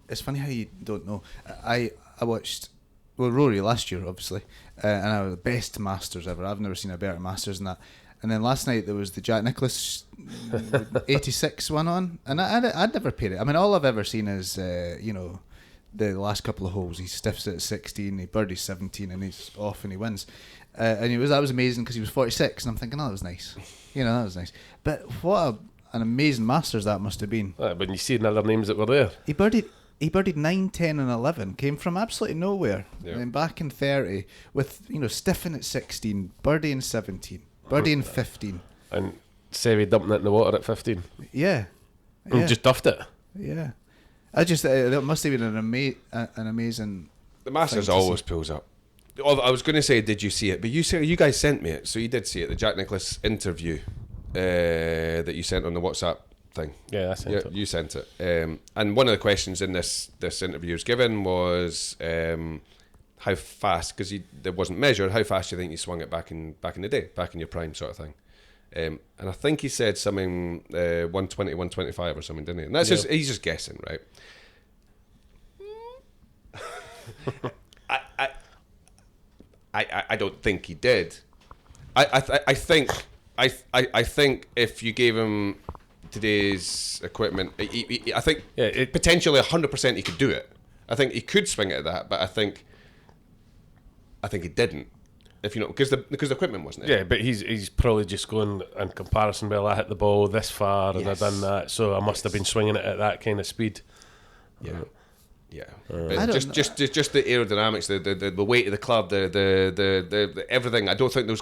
it's funny how you don't know. I watched, well, Rory last year, obviously, and I was the best Masters ever. I've never seen a better Masters than that. And then last night there was the Jack Nicklaus 86 one on, and I'd never paid it. I mean, all I've ever seen is, the last couple of holes. He stiffs it at 16, he birdies 17, and he's off and he wins. And that was amazing because he was 46, and I'm thinking, that was nice. That was nice. But what an amazing Masters that must have been. When you see other names that were there. He birdied 9, 10 and 11, came from absolutely nowhere, and back in 30 with, stiffing at 16, birdieing 17, birdieing 15. And Seve dumping it in the water at 15. Yeah. And just duffed it. Yeah. It must have been an amazing. The Masters always pulls up. I was going to say, did you see it? But you guys sent me it, so you did see it. The Jack Nicklaus interview that you sent on the WhatsApp thing. Yeah, I sent it. You sent it. And one of the questions in this interview was given was how fast, because it wasn't measured, how fast do you think you swung it back in the day, back in your prime sort of thing. And I think he said something 120, 125 or something, didn't he? And that's he's just guessing, right? I don't think he did. I think if you gave him today's equipment, I think potentially 100% he could do it. I think he could swing it at that, but I think he didn't. Because the equipment wasn't there. Yeah, but he's probably just going in comparison. Well, I hit the ball this far and I done that, so I must have been swinging it at that kind of speed. Yeah. Yeah, but just the aerodynamics, the weight of the club, the everything. I don't think those.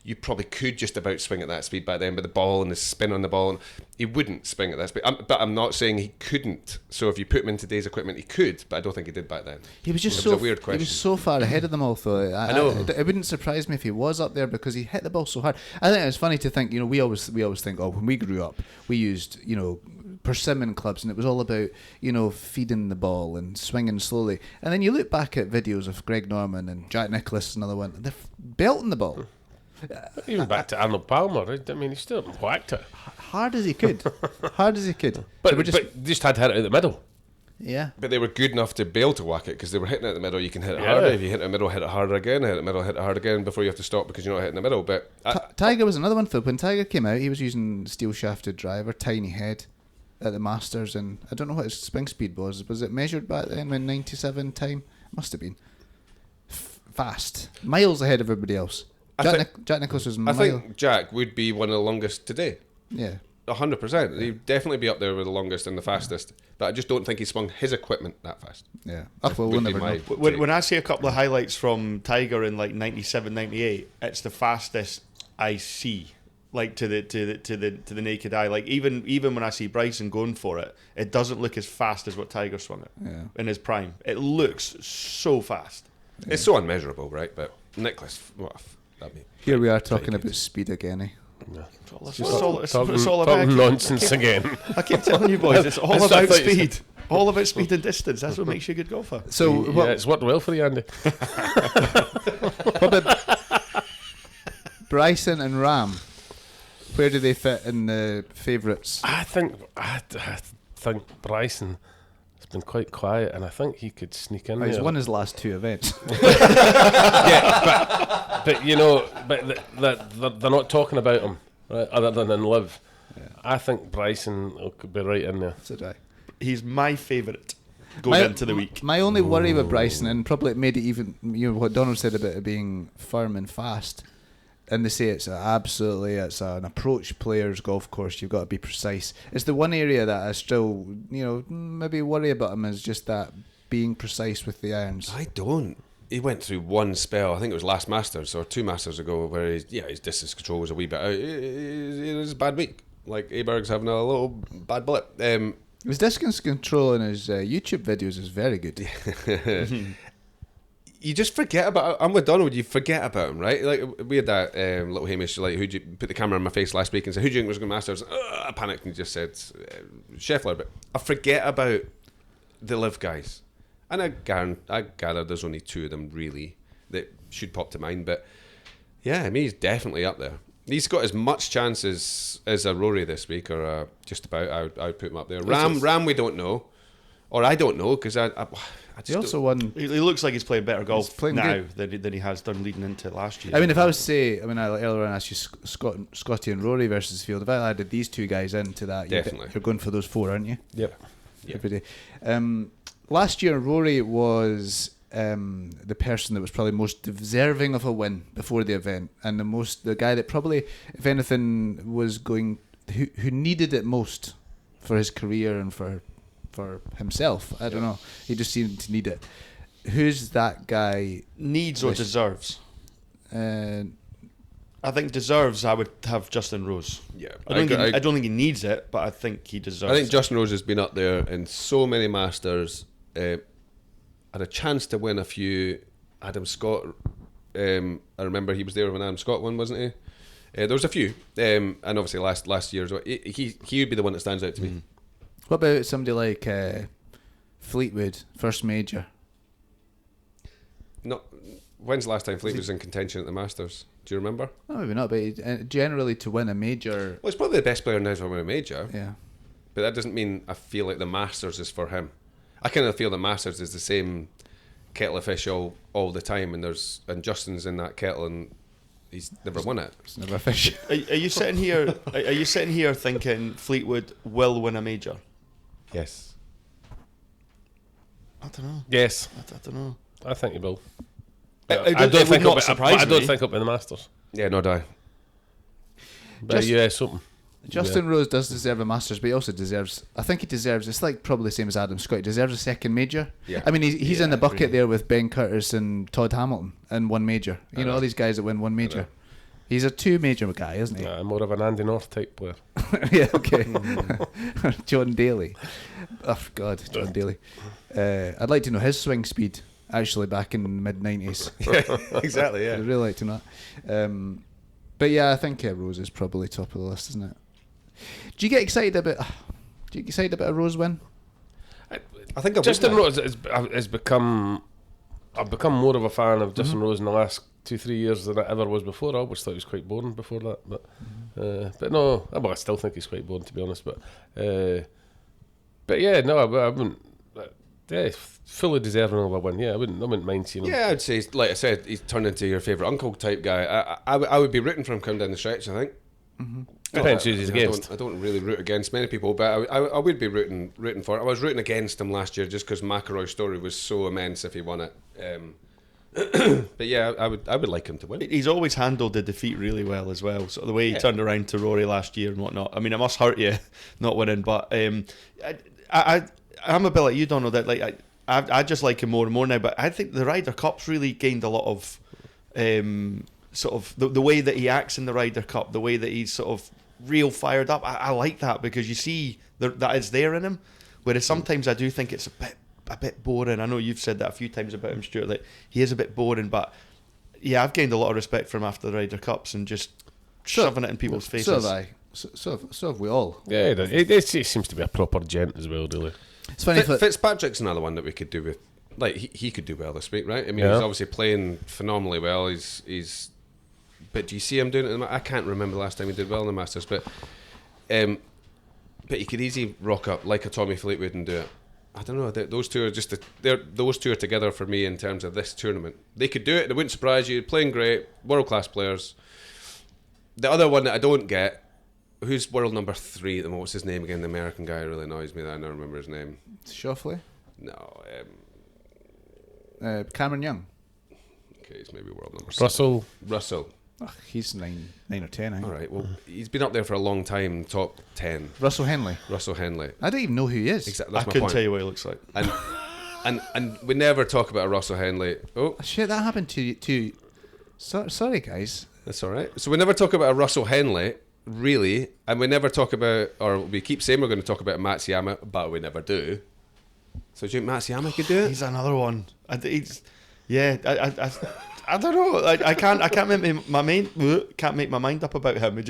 You probably could just about swing at that speed back then, but the ball and the spin on the ball, and he wouldn't swing at that speed. But I'm not saying he couldn't. So if you put him in today's equipment, he could, but I don't think he did back then. He was just a weird question. He was so far ahead of them all, though. I know. It wouldn't surprise me if he was up there because he hit the ball so hard. I think it's funny to think. We always think, when we grew up, we used persimmon clubs, and it was all about feeding the ball and swinging slowly. And then you look back at videos of Greg Norman and Jack Nicklaus, another one, they're belting the ball. Even back to Arnold Palmer. I mean, he still whacked it hard as he could. But just had to hit it out the middle. Yeah. But they were good enough to be able to whack it because they were hitting it in the middle. You can hit it harder. If you hit it in the middle, hit it harder again. Hit it in the middle, hit it hard again before you have to stop because you're not hitting the middle. But Tiger was another one, though. When Tiger came out, he was using steel shafted driver, tiny head at the Masters, and I don't know what his swing speed was. Was it measured back then when 97 time? Must have been. Fast. Miles ahead of everybody else. Jack Nicklaus was I think Jack would be one of the longest today. Yeah. 100%. He'd definitely be up there with the longest and the fastest. But I just don't think he swung his equipment that fast. Yeah. We'll never know. When I see a couple of highlights from Tiger in like 97, 98, it's the fastest I see. Like to the naked eye, like even when I see Bryson going for it, it doesn't look as fast as what Tiger swung it in his prime. It looks so fast. Yeah. It's so unmeasurable, right? But Nicklaus, here we are talking about speed again, eh? No. It's all about nonsense again. I keep telling you boys, it's all about speed. All about speed and distance. That's what makes you a good golfer. So it's worked well for you, Andy. What about Bryson and Rahm? Where do they fit in the favourites? I think Bryson has been quite quiet, and I think he could sneak in. He's won his last 2 events. but they're not talking about him, right? Other than in Live. Yeah. I think Bryson could be right in there. So do I. He's my favourite going into the week. My only worry with Bryson, and probably it made it even, what Donald said about it being firm and fast. And they say it's an approach player's golf course. You've got to be precise. It's the one area that I still, maybe worry about him is just that being precise with the irons. I don't. he went through one spell. I think it was last Masters or 2 Masters ago, where his distance control was a wee bit out. It was a bad week. Like Aberg's having a little bad blip. His distance control in his YouTube videos is very good. You just forget about. I'm with Donald. You forget about him, right? Like we had that little Hamish. Like, who'd you put the camera in my face last week and said, "Who do you think was going to Masters?" I panicked and just said Scheffler. But I forget about the live guys, and I gather there's only 2 of them really that should pop to mind. But yeah, I mean, he's definitely up there. He's got as much chance as a Rory this week, or just about. I would put him up there. Ram, we don't know, or I don't know, because I just He also won. He looks like he's playing better golf playing now than he has done leading into last year. I mean, if I was to say, I earlier on asked you Scotty and Rory versus field. If I added these 2 guys into that, Definitely. you're going for those 4, aren't you? Yep. Every day. Last year, Rory was the person that was probably most deserving of a win before the event, and the guy that probably, if anything, was who needed it most for his career and for himself. I don't know. He just seemed to need it. Who's that guy? Needs or deserves? I think deserves. I would have Justin Rose. Yeah, I don't think he needs it, but I think he deserves. I think Justin Rose has been up there in so many Masters. Had a chance to win a few. Adam Scott. I remember he was there when Adam Scott won, wasn't he? There was a few, and obviously last year as well. He would be the one that stands out to me. What about somebody like Fleetwood, first major? No, when's the last time Fleetwood was in contention at the Masters? Do you remember? No, maybe not, but generally to win a major. Well, he's probably the best player now to win a major. Yeah. But that doesn't mean I feel like the Masters is for him. I kind of feel the Masters is the same kettle of fish all the time, and Justin's in that kettle and he's never won it. It's never a fish. Are you sitting here? Are you sitting here thinking Fleetwood will win a major? Yes. I don't know. Yes. I don't know. I think he will. I don't think it'll surprise I don't me. think it'll be the Masters. Yeah, no die. But US Open. Justin Rose does deserve a Masters, but he also deserves. I think he deserves. It's like probably the same as Adam Scott. He deserves a second major. Yeah. I mean, he's in the bucket agree. there with Ben Curtis and Todd Hamilton in one major. You know all these guys that win one major. He's a 2 major guy, isn't he? More of an Andy North type player. Yeah. Okay. John Daly. Oh God, John Daly. I'd like to know his swing speed. Actually, back in the mid-90s. Exactly. Yeah. I'd really like to know that. But yeah, I think Rose is probably top of the list, isn't it? Do you get excited about? Do you get excited about a Rose win? I think Justin Rose has become. I've become more of a fan of Justin Rose in the last 2-3 years than I ever was before. I always thought he was quite boring before that, but no. Well, I still think he's quite boring, to be honest. But yeah, no, I wouldn't. Yeah, fully deserving of a win. Yeah, I wouldn't mind seeing him. Yeah, I'd say, like I said, he's turned into your favourite uncle type guy. I would be rooting for him coming down the stretch, I think. Depends who he's against. I don't really root against many people, but I would be rooting for it. I was rooting against him last year just because McIlroy's story was so immense if he won it. But yeah, I would like him to win. He's always handled the defeat really well as well. So the way he turned around to Rory last year and whatnot. I mean, it must hurt you not winning, but I'm a bit like you, Donald. That like I just like him more and more now. But I think the Ryder Cup's really gained a lot of sort of the way that he acts in the Ryder Cup, the way that he's sort of real fired up. I like that because you see that it's there in him. Whereas sometimes I do think it's a bit boring. I know you've said that a few times about him, Stuart. That he is a bit boring, but yeah, I've gained a lot of respect for him after the Ryder Cups and just shoving it in people's faces. So have I. So have we all. Yeah, he seems to be a proper gent as well, really. It's funny. Fitzpatrick's another one that we could do with. Like he could do well this week, right? I mean, he's obviously playing phenomenally well. He's. But do you see him doing it? I can't remember the last time he did well in the Masters, but he could easily rock up like a Tommy Fleetwood and do it. I don't know. Those two are those two are together for me in terms of this tournament. They could do it. They wouldn't surprise you. Playing great, world class players. The other one that I don't get. Who's world number 3 at the moment? What's his name again? The American guy really annoys me that I don't remember his name. Shoffley? No. Cameron Young? Okay, he's maybe world number 7. Russell. Oh, he's 9 or 10. I think. All right, well, he's been up there for a long time, top 10. Russell Henley? Russell Henley. I don't even know who he is. Exactly, I that's my couldn't point. tell you what he looks like. And and we never talk about a Russell Henley. Oh, Shit, that happened to you. Sorry, guys. that's all right. So we never talk about a Russell Henley, really, and we never talk about, or we keep saying we're going to talk about Matsuyama, but we never do. So do you think Matsuyama could do it? He's another one. I don't know. I can't make my mind up about him.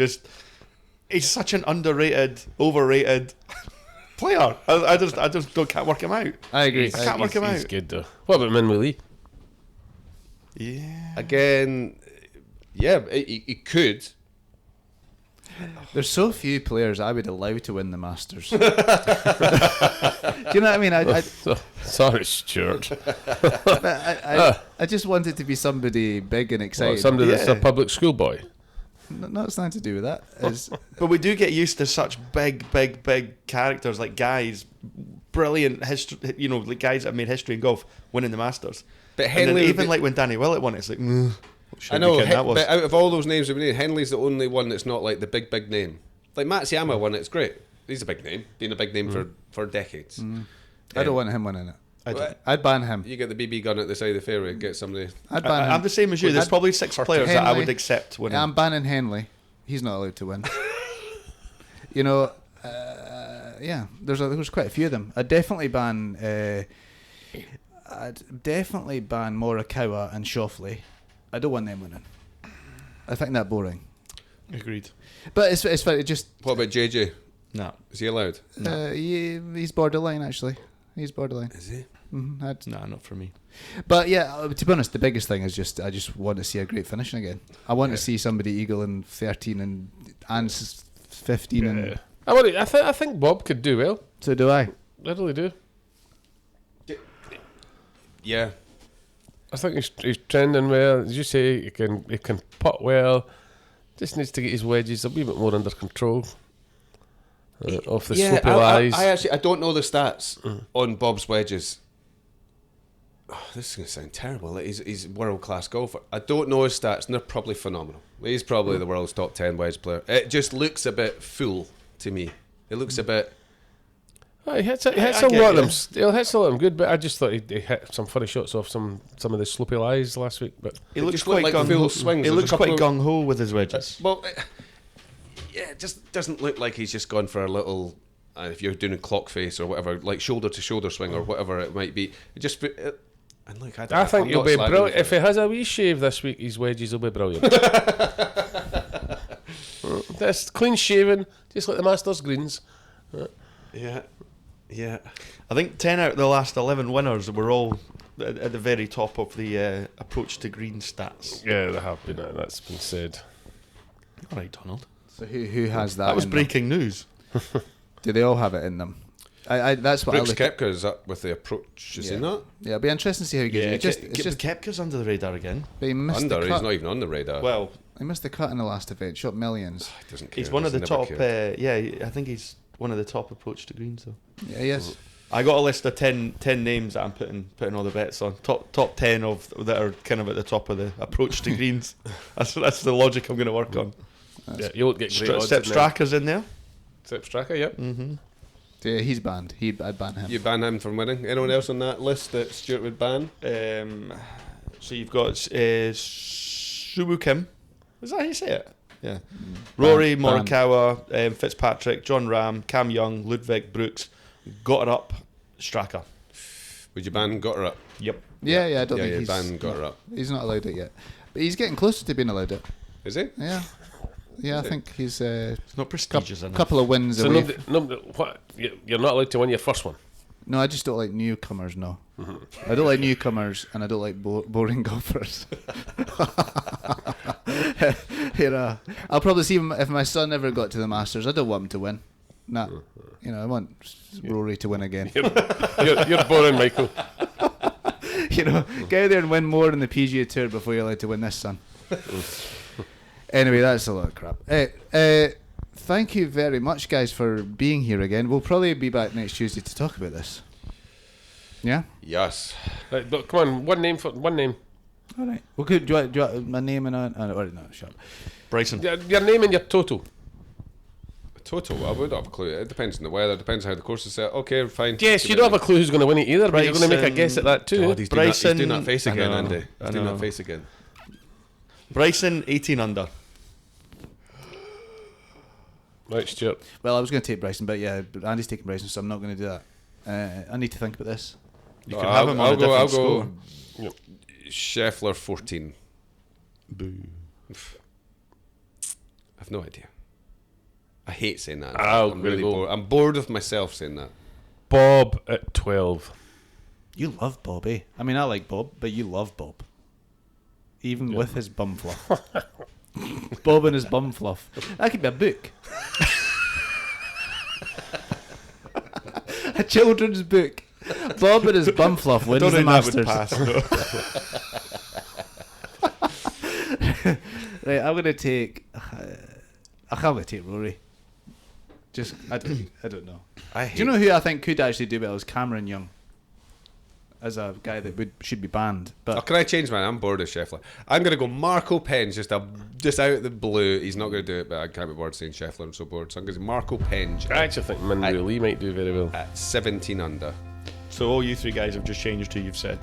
He's such an underrated, overrated player. I just can't work him out. I agree. I can't work him He's out. good though. What about Minwoo Lee? Yeah. Again, yeah, he could. There's so few players I would allow to win the Masters. Do you know what I mean? Sorry, Stuart. I just want it to be somebody big and exciting. Somebody that's a Yeah. public school boy. Not something to do with that. It's, But we do get used to such big characters, like guys, brilliant history. You know, like guys that have made history in golf, winning the Masters. But And then Henley, would even be- like when Danny Willett won it, it's like, I know, that was. but out of all those names we've named, Henley's the only one that's not like the big name. Like Matsuyama won it, it's great. He's a big name, been a big name for decades. I don't want him winning it. I don't. I'd ban him. You get the BB gun at the side of the fairway, get somebody. I'd ban him. I'm the same as you. There's I'd- probably 6 players that I Henley. would accept winning. I'm banning Henley. He's not allowed to win. You know, yeah, there's quite a few of them. I'd definitely ban Morikawa and Schauffele. I don't want them winning. I think that boring. Agreed. But it's fine. It just What about JJ? No. Is he allowed? he's borderline actually. He's borderline. Is he? Nah, not for me. But yeah, to be honest, the biggest thing is I just want to see a great finishing again. I want to see somebody eagle in 13 and 15 and I think Bob could do well. so do I. I really do. Yeah. I think he's trending well. As you say, he can putt well. Just needs to get his wedges a wee bit more under control. Off the slopey lies. I don't know the stats on Bob's wedges. Oh, this is going to sound terrible. Like he's world class golfer. I don't know his stats, and they're probably phenomenal. He's probably the world's top 10 wedge player. It just looks a bit full to me. It looks a bit. Oh, he hits a I lot get of them. you. He hits a lot of them good, but I just thought he hit some funny shots off some of the slopey lies last week. But He It looks just looked quite like gung full ho. swings. He There's looks a couple quite of- gung ho with his wedges. Well, yeah, it just doesn't look like he's just gone for a little. If you're doing a clock face or whatever, like shoulder to shoulder swing or whatever it might be, it just. And like I think I'm he'll not be slagging brilliant. him If for he has a wee shave this week, his wedges will be brilliant. That's clean shaven, just like the Masters greens. it. Yeah. I think 10 out of the last 11 winners were all at the very top of the approach to green stats. Yeah, they have been. That's been said. All right, Donald. So who has that? That was in them? breaking news. Do they all have it in them? I that's what Brooks I look. Koepka is up with the approach, is he Yeah. not? Yeah, it'll be interesting to see how he goes. It's just Kepka's under the radar again. but he missed Under, the he's cut. not even on the radar. Well, He missed the cut in the last event. Shot millions. He doesn't care. he's one of the He's never top. cared. I think he's one of the top approach to greens. So Yeah, he is. I got a list of 10 names that I'm putting all the bets on. Top 10 of that are kind of at the top of the approach to greens. That's the logic I'm going to work on. Yeah, you won't get great odds. Sepp Straka's in there. Sepp Straka, yep. Yeah, he's banned. I'd ban him. You ban him from winning. Anyone else on that list that Stuart would ban? So you've got Suwoo Kim. Is that how you say it? Yeah. Rory, Ban. Morikawa, Fitzpatrick, John Ram, Cam Young, Ludwig, Brooks, got her up, Straka. Would you ban Got Her Up? Yep. Yeah, I don't think he's ban Got Her Up. he's not allowed it yet, but he's getting closer to being allowed it. Is he? Yeah, yeah. I think he's It's not prestigious enough. couple of wins So away. what? You're not allowed to win your first one. No, I just don't like newcomers. No, I don't like newcomers, and I don't like boring golfers. I'll probably see him if my son ever got to the Masters. I don't want him to win. Nah, I want Rory to win again. You're boring, Michael. Get out there and win more in the PGA Tour before you're allowed to win this, son. Anyway, that's a lot of crap. Thank you very much, guys, for being here again. We'll probably be back next Tuesday to talk about this. Yeah? Yes. Right, but come on, one name. All right. Well, good. Do you want my name and no, shut up. Bryson. Your name and your total. Total, I would have a clue. It depends on the weather, depends how the course is set. Okay, fine. Yes, you don't have a clue who's going to win it either, but you're going to make a Bryson- guess at that too. God, he's Bryson- doing that face I again, know, Andy. I He's doing know. that face again. Bryson 18 under. Right, Stuart. Well, I was going to take Bryson, but yeah, Andy's taking Bryson, so I'm not going to do that. I need to think about this. You can have him on a different I'll score. go Scheffler 14. Boo. I've no idea. I hate saying that. I'm I'm gonna really go- bored. I'm bored of myself saying that. Bob at 12. You love Bob, eh? I mean, I like Bob, but you love Bob. Even with his bum fluff. Bob and his bum fluff. That could be a book. A children's book. Bob and his bum fluff wins Don't the think that would Masters. pass. Right, I'm going to take... I'm going to take Rory. Just, I don't know. Do you know who I think could actually do well is Cameron Young, as a guy that should be banned. But Can I change mine? I'm bored of Scheffler. I'm going to go Marco Penge, just out of the blue. He's not going to do it, but I can't be bored saying Scheffler. I'm so bored. So I'm going to say Marco Penge I actually think Minwoo Lee might do very well. at 17 under. So all you three guys have just changed who you've said.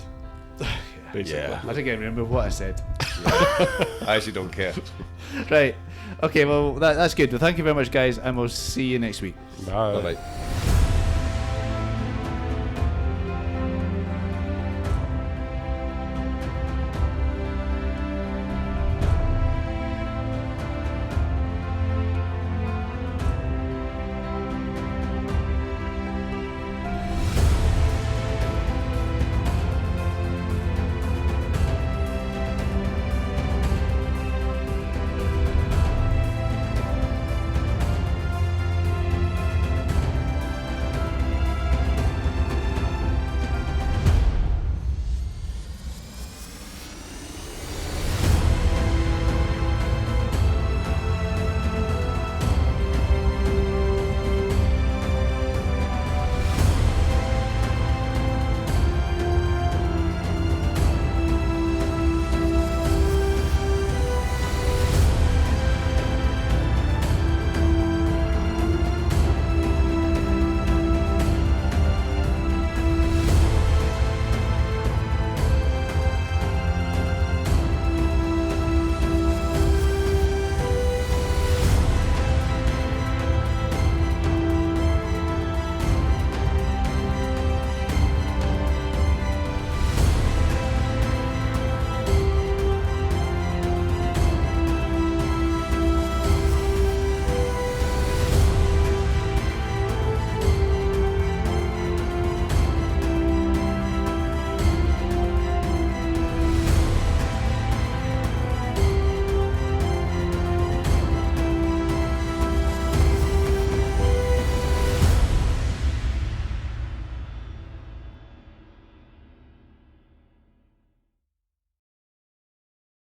Basically. Yeah. I think I remember what I said. I actually don't care. Right. Okay, well, that's good. Well, thank you very much, guys, and we'll see you next week. Bye. Bye-bye.